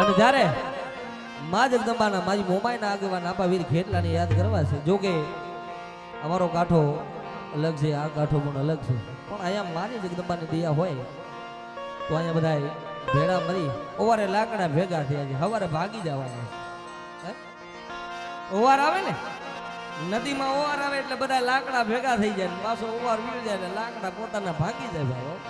અને જ્યારે મા જગદંબાના મારી મોમાઈના આગેવાન આપાવીર ખેટલાને યાદ કરવા છે. જો કે અમારો કાંઠો અલગ છે, આ કાંઠો પણ અલગ છે, પણ અહીંયા માની જગદંબાની દયા હોય તો અહીંયા બધા ભેળા મરી ઓવારે લાકડા ભેગા થયા છે. સવારે ભાગી જવાના છે. ઓવાર આવે ને નદીમાં ઓવાર આવે એટલે બધા લાકડા ભેગા થઈ જાય, પાછો ઓવાર વીળી જાય એટલે લાકડા પોતાના ભાગી જાય ભાઈ.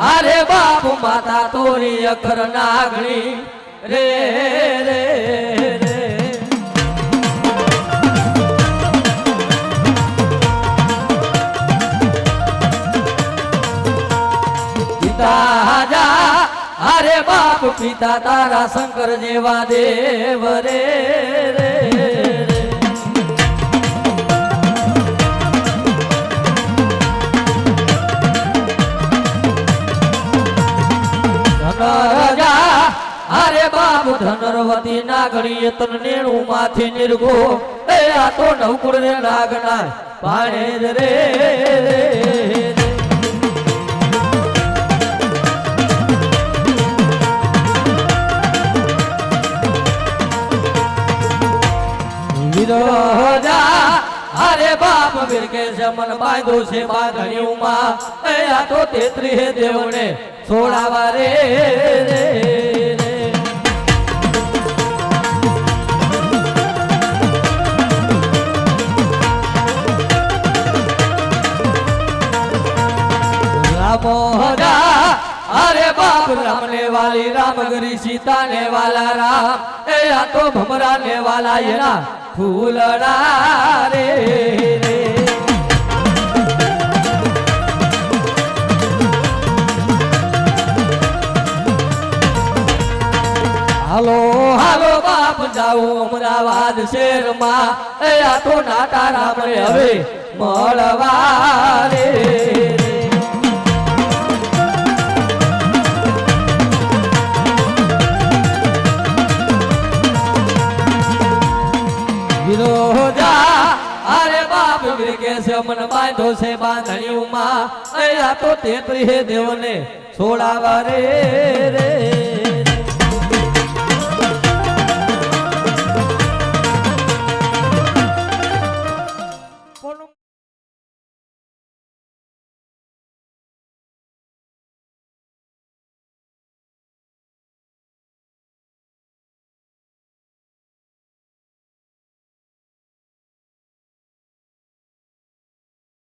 अरे बापू माता तोरी अखर नागणी रे रे रे पिता जा अरे बाप पिता तारा शंकर जेवा देव रे रे अरे बाबू धनरवती नागणी तन नेणु माथे निर्गो ए आ तो नवकुड़ ने नागना पाणे रे विरोधा अरे बाप बिरके जमन बांधो से बांधणी उमा ए आ तो तेत्री है देवने छोड़ावा रे रे रामोदा अरे बाप रामने वाली रामगरी सीता ने वाला राम ए आ तो भमरा ने वाला ये ना फूलड़ा रे रे हालो हालो बाप जाओ अमरावाद शेर मां ए आ तो नाटा राम रे हवे मळवा रे विरोधा अरे बाप बिरके से मन बांधो से बांधणी उमा ए आ तो तेत्री है देवने छोड़ावा रे रे